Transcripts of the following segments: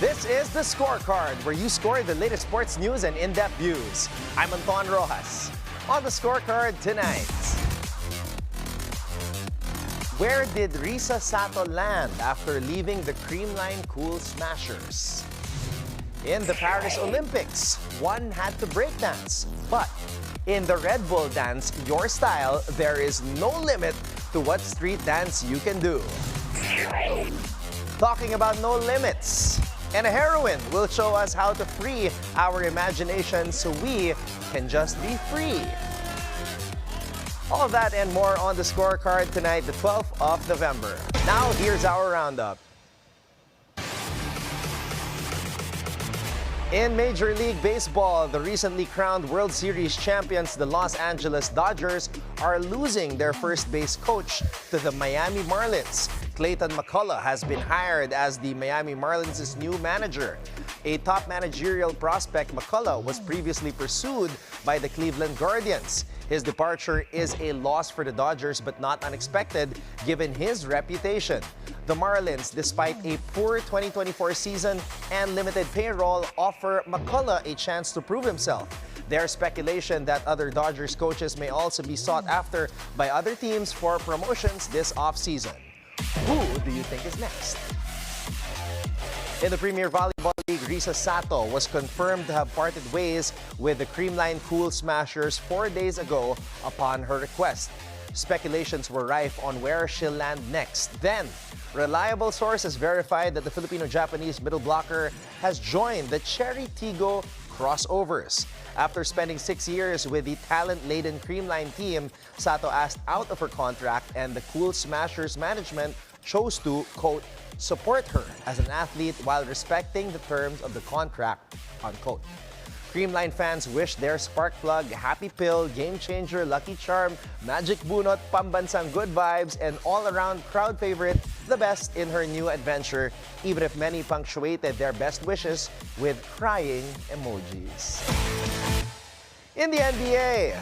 This is the Scorecard, where you score the latest sports news and in-depth views. I'm Anton Roxas. On the Scorecard tonight, where did Risa Sato land after leaving the Creamline Cool Smashers? In the Paris Olympics, one had to breakdance, but in the Red Bull dance, your style, there is no limit to what street dance you can do. Talking about no limits, and a heroine will show us how to free our imagination so we can just be free. All that and more on the Scorecard tonight, the 12th of November. Now, here's our roundup. In Major League Baseball, the recently crowned World Series champions, the Los Angeles Dodgers, are losing their first base coach to the Miami Marlins. Clayton McCullough has been hired as the Miami Marlins' new manager. A top managerial prospect, McCullough was previously pursued by the Cleveland Guardians. His departure is a loss for the Dodgers, but not unexpected given his reputation. The Marlins, despite a poor 2024 season and limited payroll, offer McCullough a chance to prove himself. There's speculation that other Dodgers coaches may also be sought after by other teams for promotions this offseason. Who do you think is next? In the Premier Volleyball League, Risa Sato was confirmed to have parted ways with the Creamline Cool Smashers 4 days ago upon her request. Speculations were rife on where she'll land next. Then, reliable sources verified that the Filipino-Japanese middle blocker has joined the Cherry Tigo Crossovers. After spending 6 years with the talent-laden Creamline team, Sato asked out of her contract, and the Cool Smashers management chose to, quote, support her as an athlete while respecting the terms of the contract, unquote. Creamline fans wish their spark plug, happy pill, game changer, lucky charm, magic bunot, pambansang good vibes, and all-around crowd favorite the best in her new adventure, even if many punctuated their best wishes with crying emojis. In the NBA,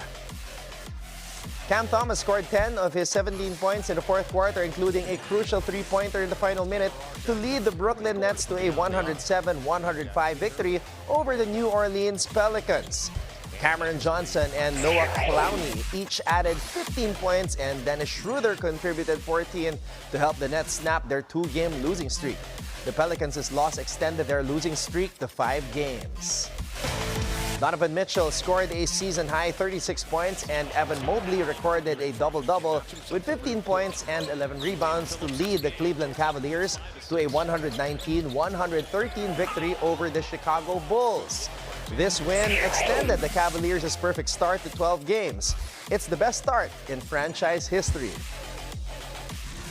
Cam Thomas scored 10 of his 17 points in the fourth quarter, including a crucial three-pointer in the final minute to lead the Brooklyn Nets to a 107-105 victory over the New Orleans Pelicans. Cameron Johnson and Noah Clowney each added 15 points, and Dennis Schroeder contributed 14 to help the Nets snap their two-game losing streak. The Pelicans' loss extended their losing streak to 5 games. Donovan Mitchell scored a season-high 36 points, and Evan Mobley recorded a double-double with 15 points and 11 rebounds to lead the Cleveland Cavaliers to a 119-113 victory over the Chicago Bulls. This win extended the Cavaliers' perfect start to 12 games. It's the best start in franchise history.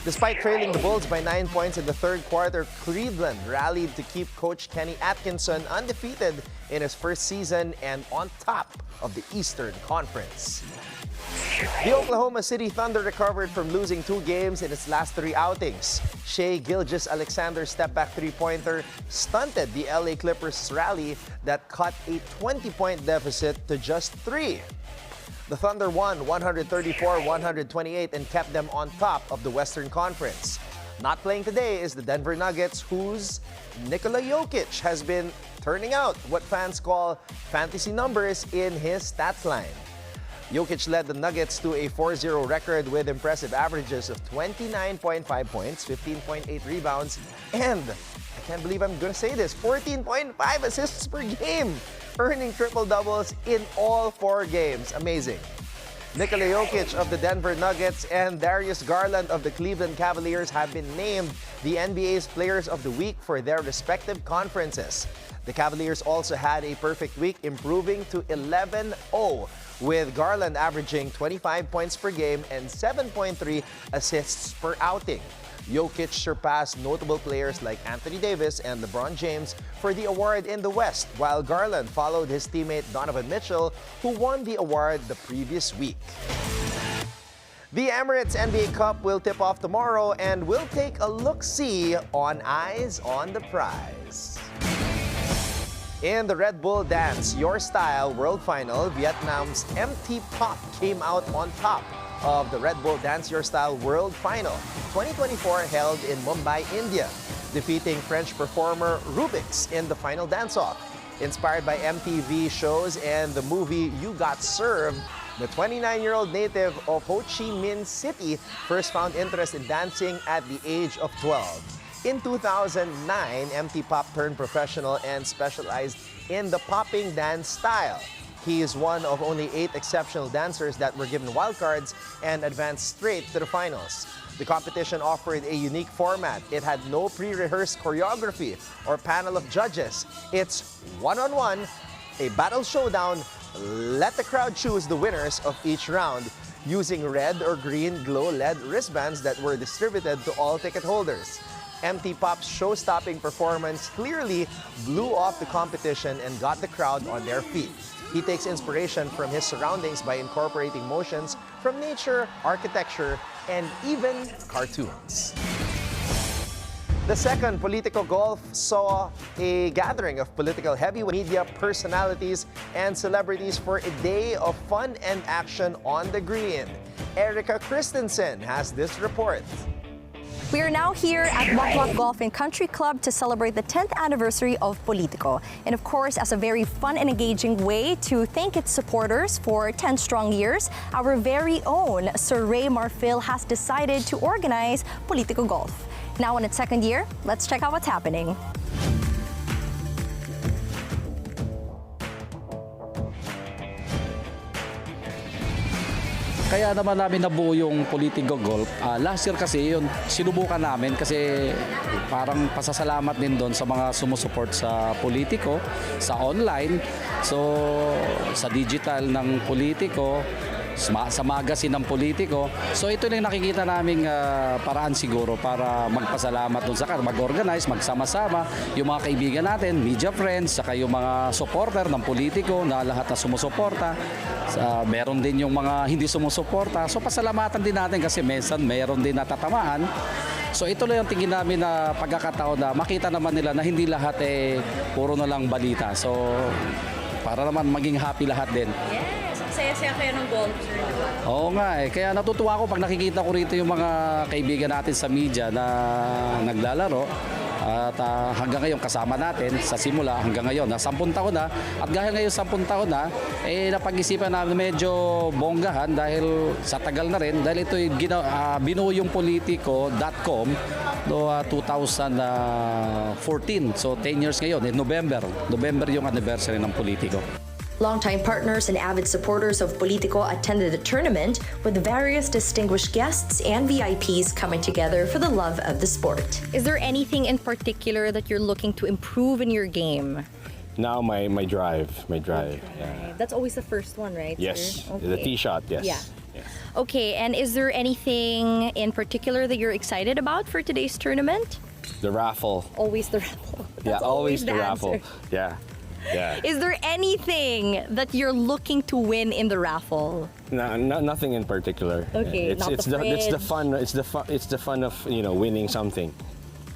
Despite trailing the Bulls by 9 points in the third quarter, Cleveland rallied to keep coach Kenny Atkinson undefeated in his first season and on top of the Eastern Conference. The Oklahoma City Thunder recovered from losing 2 games in its last 3 outings. Shai Gilgeous-Alexander's step-back three-pointer stunted the LA Clippers' rally that cut a 20-point deficit to just 3. The Thunder won 134-128 and kept them on top of the Western Conference. Not playing today is the Denver Nuggets, whose Nikola Jokic has been turning out what fans call fantasy numbers in his stats line. Jokic led the Nuggets to a 4-0 record with impressive averages of 29.5 points, 15.8 rebounds, and, I can't believe I'm going to say this, 14.5 assists per game, earning triple-doubles in all 4 games. Amazing. Nikola Jokic of the Denver Nuggets and Darius Garland of the Cleveland Cavaliers have been named the NBA's Players of the Week for their respective conferences. The Cavaliers also had a perfect week, improving to 11-0, with Garland averaging 25 points per game and 7.3 assists per outing. Jokic surpassed notable players like Anthony Davis and LeBron James for the award in the West, while Garland followed his teammate Donovan Mitchell, who won the award the previous week. The Emirates NBA Cup will tip off tomorrow, and we'll take a look-see on Eyes on the Prize. In the Red Bull Dance Your Style World Final, Vietnam's MT Pop came out on top of the Red Bull Dance Your Style World Final 2024 held in Mumbai, India. defeating French performer Rubix in the final dance-off. Inspired by MTV shows and the movie You Got Served, the 29-year-old native of Ho Chi Minh City first found interest in dancing at the age of 12. In 2009, MT Pop turned professional and specialized in the popping dance style. He is one of only 8 exceptional dancers that were given wildcards and advanced straight to the finals. The competition offered a unique format. It had no pre-rehearsed choreography or panel of judges. It's one-on-one, a battle showdown. Let the crowd choose the winners of each round using red or green glow LED wristbands that were distributed to all ticket holders. MT Pop's show-stopping performance clearly blew off the competition and got the crowd on their feet. He takes inspiration from his surroundings by incorporating motions from nature, architecture, and even cartoons. The second Politico Golf saw a gathering of political heavyweight media personalities and celebrities for a day of fun and action on the green. Erica Christensen has this report. We are now here at Wakwak Golf and Country Club to celebrate the 10th anniversary of Politico. And of course, as a very fun and engaging way to thank its supporters for 10 strong years, our very own Sir Ray Marfil has decided to organize Politico Golf. Now in its second year, let's check out what's happening. Kaya naman namin nabuo yung Politico Golf. Last year kasi yun, sinubukan namin kasi parang pasasalamat din doon sa mga sumusuport sa Politico, sa online, so sa digital ng Politico, sa magazine ng Politico. So ito na yung nakikita naming paraan siguro para magpasalamat doon sa mag-organize, magsama-sama yung mga kaibigan natin, media friends, saka yung mga supporter ng Politico na lahat na sumusuporta. Meron din yung mga hindi sumusuporta. So pasalamatan din natin kasi minsan meron din natatamaan. So ito lang yung tingin namin na pagkakataon na makita naman nila na hindi lahat puro na lang balita. So para naman maging happy lahat din. Saya-saya kayo ng golf, sir. Oo nga Kaya natutuwa ako pag nakikita ko rito yung mga kaibigan natin sa media na naglalaro. At hanggang ngayon kasama natin sa simula hanggang ngayon. 10 taon na. At dahil ngayon 10 taon na, napag-isipan namin medyo bonggahan dahil sa tagal na rin. Dahil ito binuo yung Politico.com no 2014. So 10 years ngayon. November yung anniversary ng Politico. Longtime partners and avid supporters of Politico attended the tournament with various distinguished guests and VIPs coming together for the love of the sport. Is there anything in particular that you're looking to improve in your game? Now my drive. Okay. Yeah. That's always the first one, right? Yes, sir? Okay. the tee shot. Yes. Yeah. Yes. Okay, and is there anything in particular that you're excited about for today's tournament? The raffle. Always the raffle. Yeah, That's always the answer. raffle. Yeah. Yeah. Is there anything that you're looking to win in the raffle? Nothing in particular. Okay, it's not it's the the fun. fridge. It's the fun of winning something.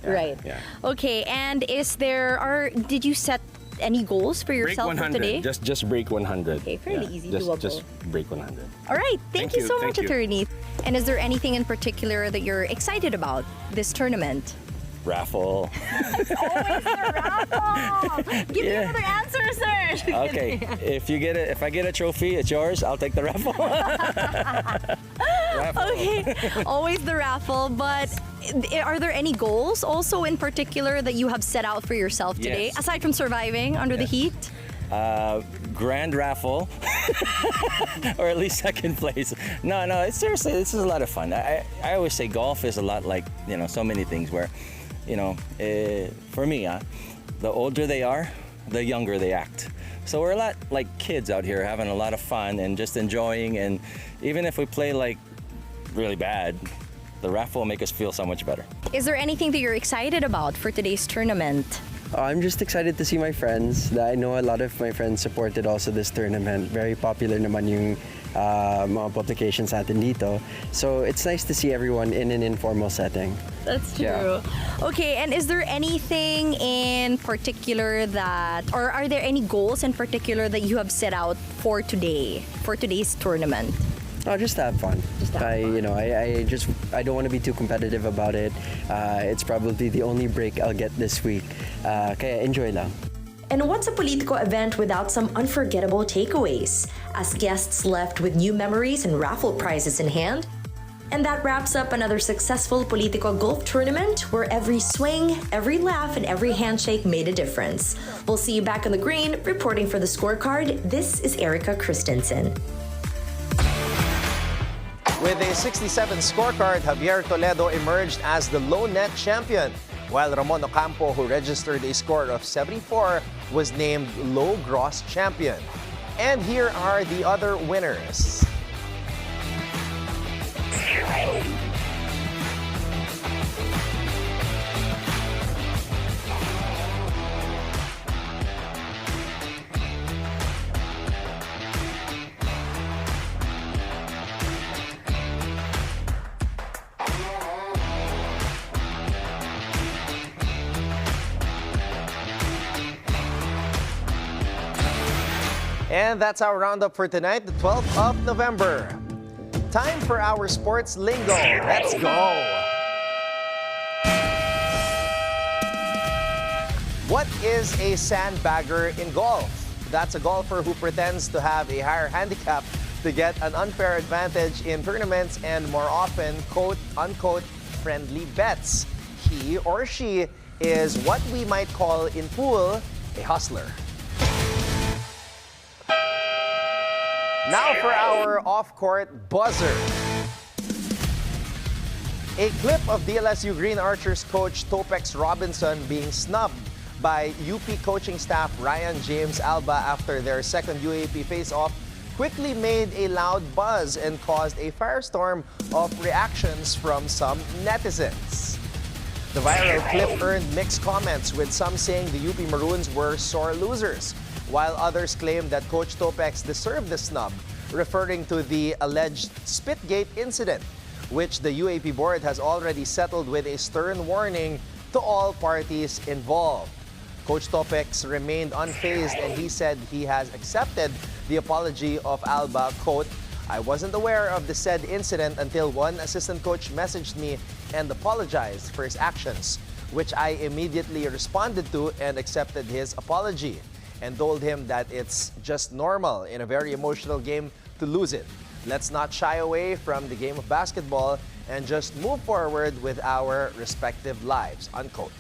Yeah, Right. Yeah. Okay, and did you set any goals for Break yourself 100. for today? Just break 100. Okay, fairly easy just, doable. Just break 100. All right, thank you so much, thank you. attorney. And is there anything in particular that you're excited about this tournament? Raffle. Always the raffle. Give me another answer, sir. Okay. If I get a trophy, it's yours. I'll take the raffle. Raffle. Okay, always the raffle. But are there any goals also in particular that you have set out for yourself today, Yes. aside from surviving under the heat? Grand raffle, or at least second place. No, it's seriously, this is a lot of fun. I always say golf is a lot like, so many things where, for me, the older they are, the younger they act. So we're a lot like kids out here having a lot of fun and just enjoying, and even if we play like really bad, the raffle will make us feel so much better. Is there anything that you're excited about for today's tournament? I'm just excited to see my friends. I know a lot of my friends supported also this tournament. Very popular naman yung mga publications natin dito. So it's nice to see everyone in an informal setting. That's true. Yeah. Okay, and is there anything in particular or are there any goals in particular that you have set out for today, for today's tournament? Oh, just to have fun. Just to have fun. I don't want to be too competitive about it. It's probably the only break I'll get this week. Kaya enjoy lang. And what's a Politico event without some unforgettable takeaways? As guests left with new memories and raffle prizes in hand. And that wraps up another successful Politico golf tournament where every swing, every laugh, and every handshake made a difference. We'll see you back on the green. Reporting for the Scorecard, this is Erica Christensen. With a 67 scorecard, Javier Toledo emerged as the low net champion, while Ramon Ocampo, who registered a score of 74, was named low gross champion. And here are the other winners. And that's our roundup for tonight, the 12th of November. Time for our sports lingo. Let's go. What is a sandbagger in golf? That's a golfer who pretends to have a higher handicap to get an unfair advantage in tournaments and more often, quote unquote, friendly bets. He or she is what we might call in pool a hustler. Now for our off-court buzzer. A clip of DLSU Green Archers coach Topex Robinson being snubbed by UP coaching staff Ryan James Alba after their second UAP face-off quickly made a loud buzz and caused a firestorm of reactions from some netizens. The viral clip earned mixed comments, with some saying the UP Maroons were sore losers, while others claimed that Coach Topex deserved the snub, referring to the alleged Spitgate incident, which the UAP board has already settled with a stern warning to all parties involved. Coach Topex remained unfazed, and he said he has accepted the apology of Alba. Quote, "I wasn't aware of the said incident until one assistant coach messaged me and apologized for his actions, which I immediately responded to and accepted his apology, and told him that it's just normal in a very emotional game to lose it. Let's not shy away from the game of basketball and just move forward with our respective lives," unquote.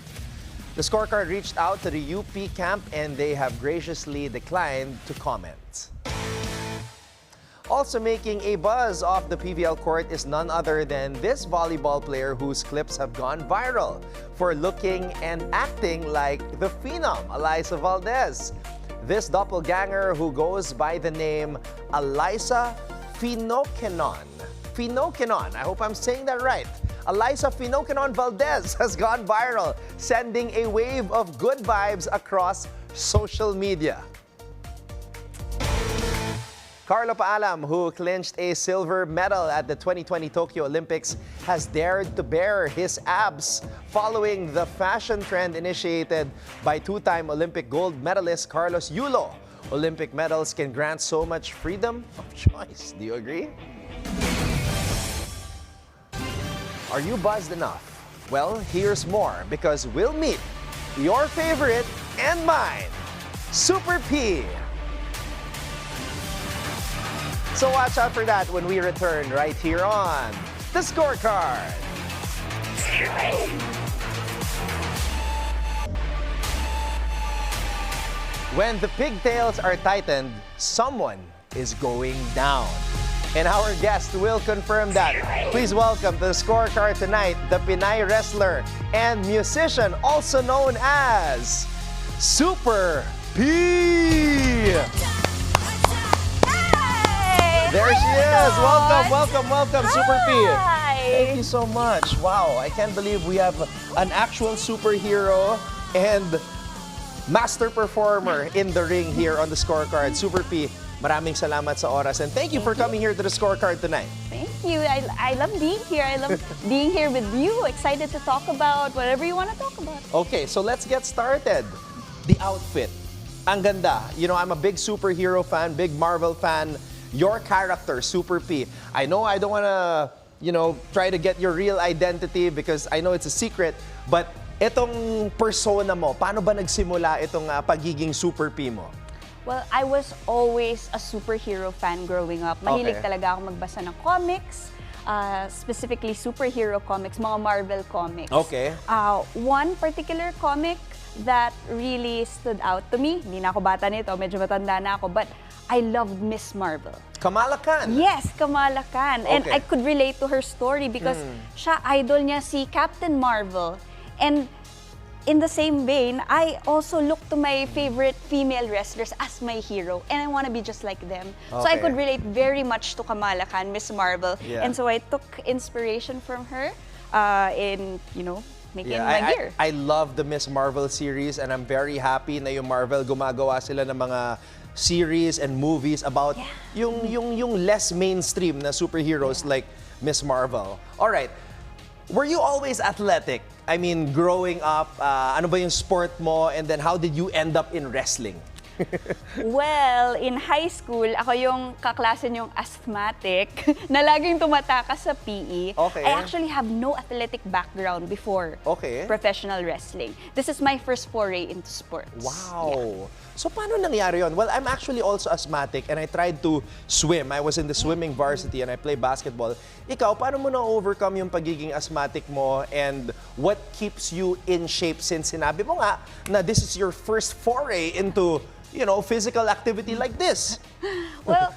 The Scorecard reached out to the UP camp and they have graciously declined to comment. Also making a buzz off the PVL court is none other than this volleyball player whose clips have gone viral for looking and acting like the phenom, Alyssa Valdez. This doppelganger, who goes by the name Alyssa Finokenon. I hope I'm saying that right. Alyssa Finokenon Valdez has gone viral, sending a wave of good vibes across social media. Carlo Paalam, who clinched a silver medal at the 2020 Tokyo Olympics, has dared to bare his abs following the fashion trend initiated by two-time Olympic gold medalist Carlos Yulo. Olympic medals can grant so much freedom of choice. Do you agree? Are you buzzed enough? Well, here's more, because we'll meet your favorite and mine, Super P. So watch out for that when we return right here on The Scorecard. When the pigtails are tightened, someone is going down. And our guest will confirm that. Please welcome to The Scorecard tonight, the Pinay wrestler and musician, also known as Super P. There she is. Welcome, Super P. Thank you so much. Wow, I can't believe we have an actual superhero and master performer in the ring here on The Scorecard. Super P, maraming salamat sa oras, and thank you for coming here to The Scorecard tonight. Thank you. I love being here. I love being here with you. Excited to talk about whatever you want to talk about. Okay, so let's get started. The outfit. Ang ganda. You know, I'm a big superhero fan, big Marvel fan. your character, Super P. I know I don't want to, try to get your real identity because I know it's a secret, but itong persona mo, paano ba nagsimula itong pagiging Super P mo? Well, I was always a superhero fan growing up. Mahilig talaga ako magbasa ng comics, specifically superhero comics, mga Marvel comics. Okay. One particular comic that really stood out to me, hindi na ako bata nito, medyo matanda na ako, but I loved Miss Marvel. Kamala Khan? Yes, Kamala Khan. And Okay. I could relate to her story because siya, idol niya si Captain Marvel. And in the same vein, I also look to my favorite female wrestlers as my hero, and I want to be just like them. So I Okay. could relate very much to Kamala Khan, Miss Marvel, Yeah. and so I took inspiration from her in making Yeah, my gear. I love the Miss Marvel series and I'm very happy na yung Marvel gumagawa sila ng mga series and movies about yung less mainstream na superheroes like Miss Marvel. All right. Were you always athletic? I mean, growing up, ano ba yung sport mo and then how did you end up in wrestling? Well, in high school, ako yung kaklase niyong asthmatic na laging tumatakas sa PE. Okay. I actually have no athletic background before Okay. professional wrestling. This is my first foray into sports. Wow. So paano nangyari yon? Well, I'm actually also asthmatic and I tried to swim. I was in the swimming varsity and I play basketball. Ikaw, paano mo na-overcome yung pagiging asthmatic mo and what keeps you in shape since sinabi mo nga na this is your first foray into, physical activity like this? Well,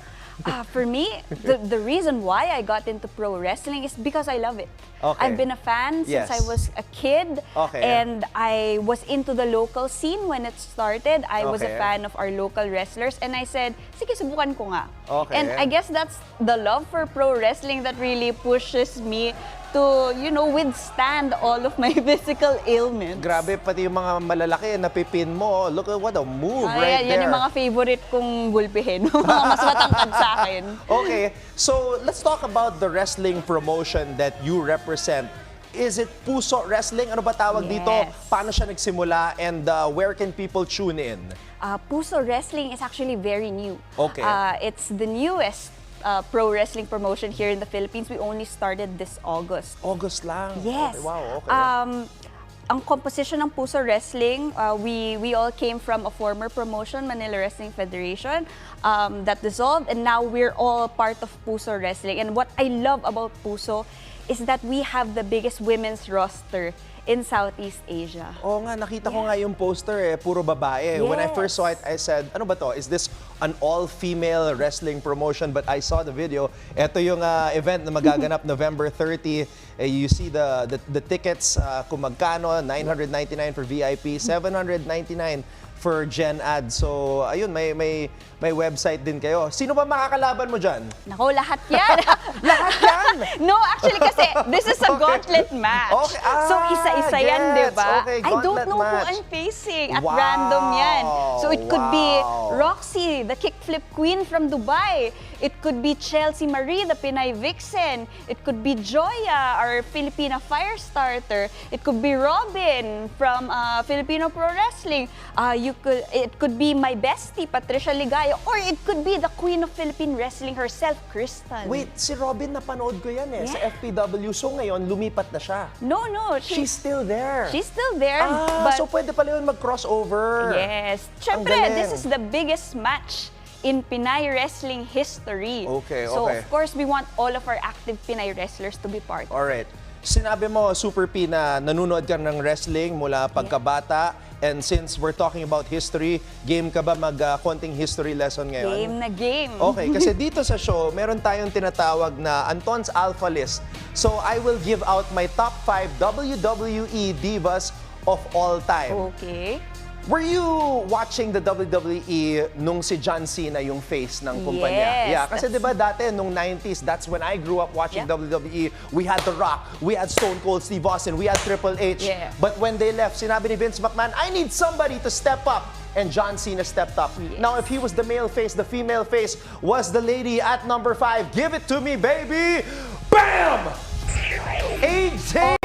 for me, the reason why I got into pro wrestling is because I love it. Okay. I've been a fan since Yes. I was a kid. Okay. And I was into the local scene when it started. I was a Okay. fan of our local wrestlers. And I said, sige, subukan ko nga. Okay. And I guess that's the love for pro wrestling that really pushes me to, withstand all of my physical ailments. Grabe, pati yung mga malalaki, napipin mo. Look at what a move right there. Yan yung mga favorite kong gulpihin. Mga mas matangkad sa akin. Okay, so let's talk about the wrestling promotion that you represent. Is it Puso Wrestling? Ano ba tawag dito? Yes. Paano siya nagsimula? And where can people tune in? Puso Wrestling is actually very new. Okay. It's the newest pro wrestling promotion here in the Philippines. We only started this August. August lang. Yes. Okay, wow, okay. Ang composition ng Puso Wrestling, we all came from a former promotion, Manila Wrestling Federation, that dissolved, and now we're all part of Puso Wrestling. And what I love about Puso is that we have the biggest women's roster in Southeast Asia. Oo nga, nakita ko nga yung poster puro babae. When I first saw it, I said, ano ba to? Is this an all-female wrestling promotion? But I saw the video. Ito yung event na magaganap November 30. You see the tickets kung magkano, 999 for VIP, 799 for Gen Ad. So, ayun, may website din kayo. Sino ba makakalaban mo dyan? Nako, lahat yan! Lahat yan! No, actually kasi, this is a gauntlet match. Okay. So, isa-isa yan, Gets. di ba? Okay, I don't gauntlet know who match. I'm facing. At Wow. random yan. So, it could be Wow. Roxy, the kickflip queen from Dubai. It could be Chelsea Marie, the Pinay Vixen. It could be Joya, our Filipina Firestarter. It could be Robin from Filipino Pro Wrestling. It could be my bestie, Patricia Ligaya. Or it could be the queen of Philippine Wrestling herself, Kristen. Wait, si Robin napanood ko yan sa Yeah. FPW. So ngayon, lumipat na siya. No, She's still there. She's still there, Ah, so pwede pala yun mag-crossover. yes. Ang Siyempre, galing. this is the biggest match in Pinay wrestling history. Okay, So, okay. of course, we want all of our active Pinay wrestlers to be part. Alright. Sinabi mo, Super P, na nanonood ka ng wrestling mula pagkabata. And since we're talking about history, game ka ba konting history lesson ngayon? Game na game. Okay, kasi dito sa show, meron tayong tinatawag na Anton's Alpha List. So I will give out my top 5 WWE divas of all time. Okay. Were you watching the WWE nung si John Cena yung face ng kumpanya? Yes, Yeah, kasi that's- 'di ba dati nung 90s, that's when I grew up watching Yeah. WWE. We had The Rock, we had Stone Cold Steve Austin, we had Triple H. Yeah. But when they left, sinabi ni Vince McMahon, I need somebody to step up. And John Cena stepped up. Yes. Now, if he was the male face, the female face was the lady at number 5. Give it to me, baby! Bam! AJ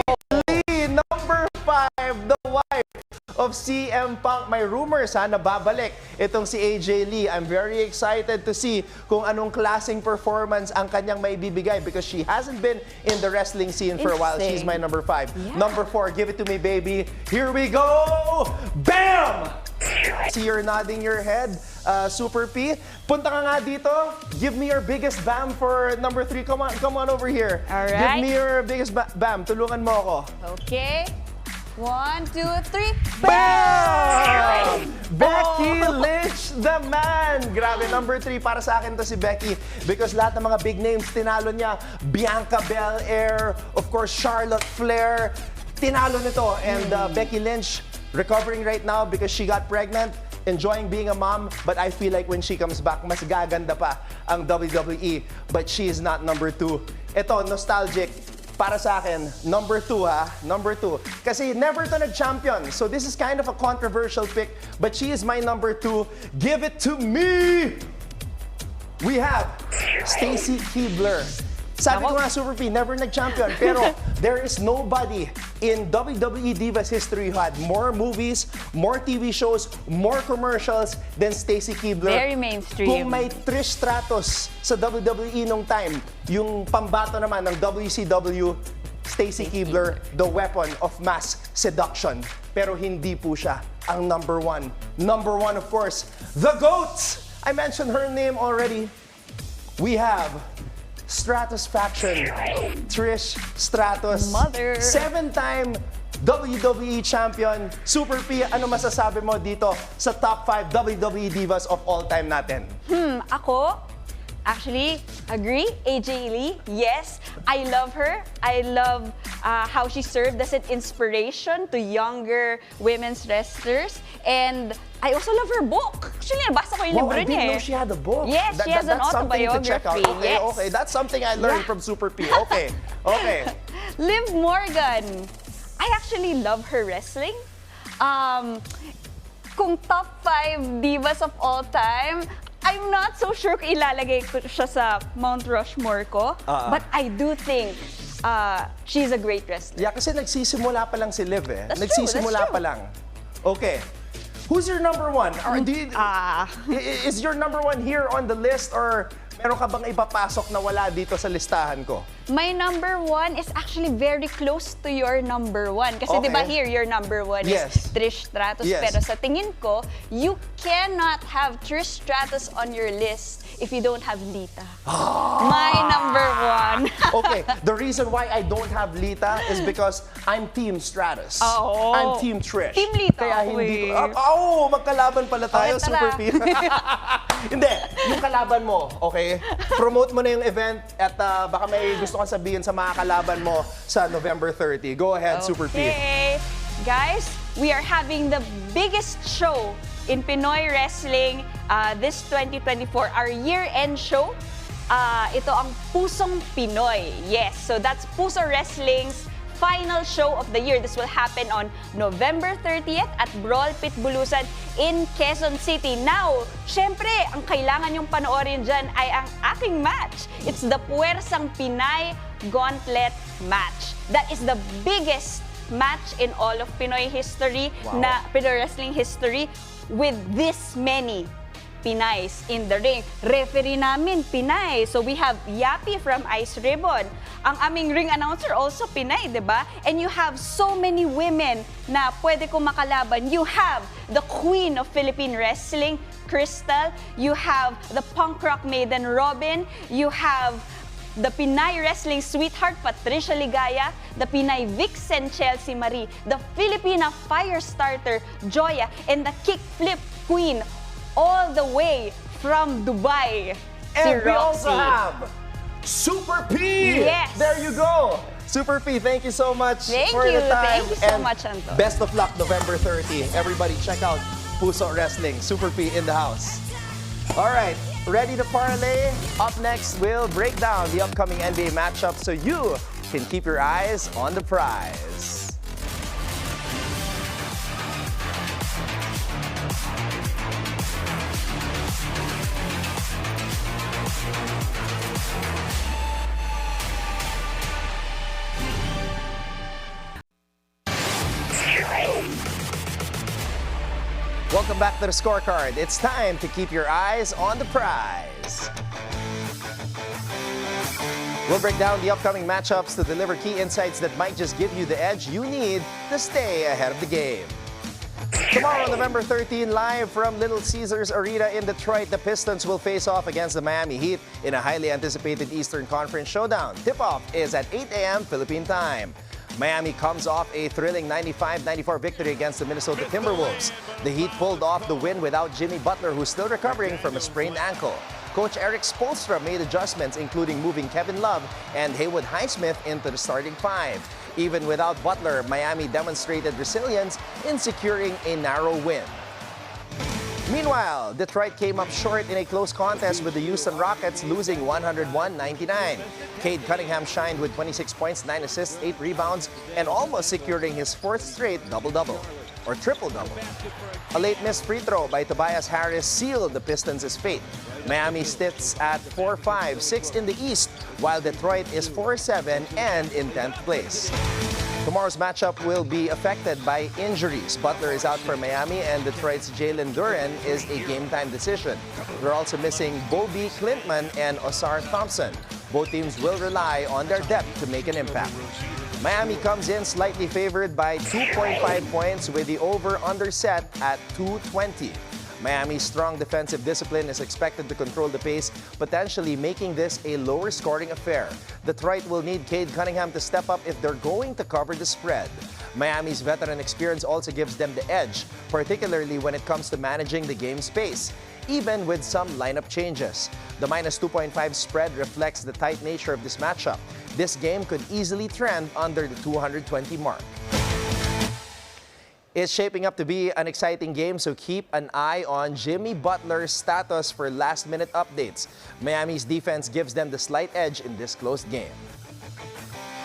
Lee, number 5, the wife of of CM Punk. May rumors na babalik itong si AJ Lee. I'm very excited to see kung anong klaseng performance ang kanyang maibibigay because she hasn't been in the wrestling scene for a while. She's my number 5. Yeah. Number 4, give it to me, baby. Here we go! Bam! See, you're nodding your head, Super P. Punta ka nga dito. Give me your biggest bam for number 3. Come on over here. All right. Give me your biggest bam. Tulungan mo ako. Okay. 1, 2, 3. Bam! Becky Lynch, the man! Grabe, number 3 para sa akin to si Becky because lahat ng mga big names tinalo niya. Bianca Belair, of course, Charlotte Flair. Tinalo nito. And Becky Lynch, recovering right now because she got pregnant, enjoying being a mom, but I feel like when she comes back, mas gaganda pa ang WWE. But she is not number 2. Ito, nostalgic. Para sa akin, number 2 ha, number 2. Kasi never to nag-champion. So this is kind of a controversial pick, but she is my number 2. Give it to me! We have Stacy Keibler. Sabi ko nga, Super P, never nag-champion. Pero there is nobody in WWE Divas history who had more movies, more TV shows, more commercials than Stacy Keibler. Very mainstream. Kung may Trish Stratus sa WWE nung time, yung pambato naman ng WCW, Stacy Keibler, the weapon of mass seduction. Pero hindi po siya ang number 1. Number 1, of course, the GOAT! I mentioned her name already. We have Stratus Faction, Trish Stratus. Mother. 7-time WWE Champion. Super P, ano masasabi mo dito sa top 5 WWE Divas of all time natin? Ako, actually, agree. AJ Lee, yes. I love her. I love how she served as an inspiration to younger women's wrestlers. And I also love her book. Actually, nabasa ko yung libro I niya didn't know she had a book. Yes, she has an that's something to check out. autobiography. Okay, Yes. okay. That's something I learned from Super P. Okay, okay. Liv Morgan. I actually love her wrestling. Kung top 5 divas of all time, I'm not so sure kung ilalagay ko siya sa Mount Rushmore ko. But I do think she's a great wrestler. Yeah, kasi nagsisimula pa lang si Liv eh. That's true, Nagsisimula that's pa lang. Okay. Who's your number 1? Or is your number 1 here on the list or meron ka bang ipapasok na wala dito sa listahan ko? My number 1 is actually very close to your number 1. Kasi Okay. di ba here, your number 1 Yes. is Trish Stratus. Yes. Pero sa tingin ko, you cannot have Trish Stratus on your list if you don't have Lita. My number 1. Okay, the reason why I don't have Lita is because I'm Team Stratus. Oo. I'm Team Trish. Team Lita Kaya ako hindi eh. ko... magkalaban pala tayo, Okay, tara. Super P. Hindi, yung kalaban mo, okay? Promote mo na yung event at baka may gusto kang sabihin sa mga kalaban mo sa November 30. Go ahead, Super P. Okay. Guys, we are having the biggest show in Pinoy wrestling this 2024, our year-end show. Ito ang Pusong Pinoy. Yes, so that's Puso Wrestling's final show of the year. This will happen on November 30th at Brawl Pit Bulusan in Quezon City. Now, syempre, ang kailangan yung panoorin dyan ay ang aking match. It's the Puwersang Pinay Gauntlet match. That is the biggest match in all of Pinoy history, Pinoy wrestling history, with this many Pinays in the ring. Referee namin, Pinay. So we have Yapi from Ice Ribbon. Ang aming ring announcer also Pinay, di ba? And you have so many women na pwede kong makalaban. You have the queen of Philippine wrestling, Crystal. You have the punk rock maiden, Robin. You have the Pinay wrestling sweetheart, Patricia Ligaya, the Pinay vixen, Chelsea Marie, the Filipina fire starter, Joya, and the kickflip queen, all the way from Dubai, And si we also Roxy. have Super P! Yes. There you go! Super P, thank you so much Thank for you. the time. Thank you so And much, Anton. Best of luck November 30. Everybody check out Puso Wrestling. Super P in the house. All right, ready to parlay? Up next, we'll break down the upcoming NBA matchup so you can keep your eyes on the prize. Welcome back to the Scorecard. It's time to keep your eyes on the prize. We'll break down the upcoming matchups to deliver key insights that might just give you the edge you need to stay ahead of the game. Tomorrow, November 13, live from Little Caesars Arena in Detroit, the Pistons will face off against the Miami Heat in a highly anticipated Eastern Conference showdown. Tip-off is at 8 a.m. Philippine time. Miami comes off a thrilling 95-94 victory against the Minnesota Timberwolves. The Heat pulled off the win without Jimmy Butler, who's still recovering from a sprained ankle. Coach Eric Spoelstra made adjustments, including moving Kevin Love and Haywood Highsmith into the starting five. Even without Butler, Miami demonstrated resilience in securing a narrow win. Meanwhile, Detroit came up short in a close contest with the Houston Rockets, losing 101-99. Cade Cunningham shined with 26 points, 9 assists, 8 rebounds, and almost securing his fourth straight double-double, or triple-double. A late missed free throw by Tobias Harris sealed the Pistons' fate. Miami sits at 4-5-6 in the East, while Detroit is 4-7 and in 10th place. Tomorrow's matchup will be affected by injuries. Butler is out for Miami, and Detroit's Jalen Duren is a game-time decision. They're also missing Bobby Clintman and Osar Thompson. Both teams will rely on their depth to make an impact. Miami comes in slightly favored by 2.5 points with the over-under set at 220. Miami's strong defensive discipline is expected to control the pace, potentially making this a lower-scoring affair. Detroit will need Cade Cunningham to step up if they're going to cover the spread. Miami's veteran experience also gives them the edge, particularly when it comes to managing the game's pace, even with some lineup changes. The minus 2.5 spread reflects the tight nature of this matchup. This game could easily trend under the 220 mark. It's shaping up to be an exciting game, so keep an eye on Jimmy Butler's status for last-minute updates. Miami's defense gives them the slight edge in this close game.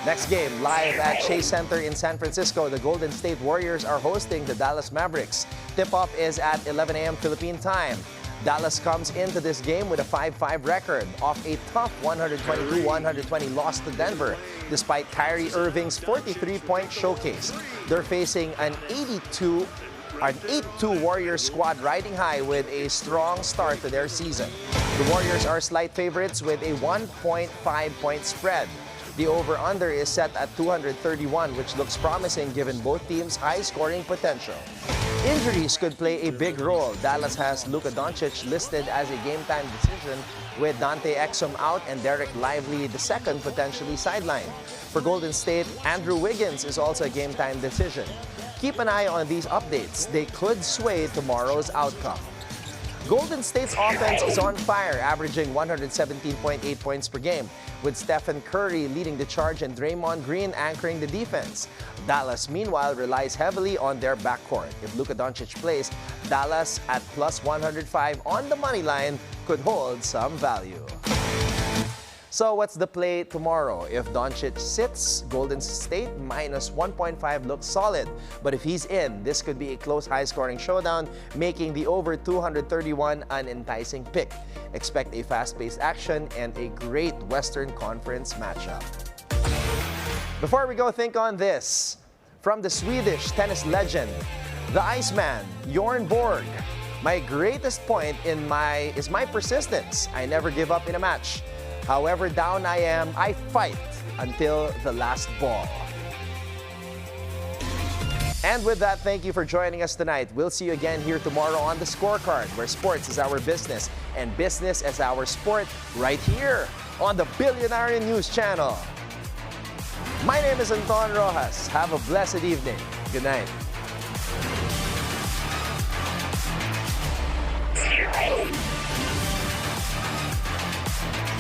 Next game, live at Chase Center in San Francisco, the Golden State Warriors are hosting the Dallas Mavericks. Tip-off is at 11 a.m. Philippine time. Dallas comes into this game with a 5-5 record off a tough 122-120 loss to Denver, despite Kyrie Irving's 43-point showcase. They're facing an 8-2 Warriors squad riding high with a strong start to their season. The Warriors are slight favorites with a 1.5-point spread. The over-under is set at 231, which looks promising given both teams' high-scoring potential. Injuries could play a big role. Dallas has Luka Doncic listed as a game-time decision, with Dante Exum out and Derek Lively II potentially sidelined. For Golden State, Andrew Wiggins is also a game-time decision. Keep an eye on these updates. They could sway tomorrow's outcome. Golden State's offense is on fire, averaging 117.8 points per game, with Stephen Curry leading the charge and Draymond Green anchoring the defense. Dallas, meanwhile, relies heavily on their backcourt. If Luka Doncic plays, Dallas at plus 105 on the money line could hold some value. So what's the play tomorrow? If Doncic sits, Golden State minus 1.5 looks solid. But if he's in, this could be a close high-scoring showdown, making the over 231 an enticing pick. Expect a fast-paced action and a great Western Conference matchup. Before we go, think on this. From the Swedish tennis legend, the Iceman, Bjorn Borg. My greatest point is my persistence. I never give up in a match. However down I am, I fight until the last ball. And with that, thank you for joining us tonight. We'll see you again here tomorrow on The Scorecard, where sports is our business and business is our sport, right here on the Billionaire News Channel. My name is Anton Roxas. Have a blessed evening. Good night.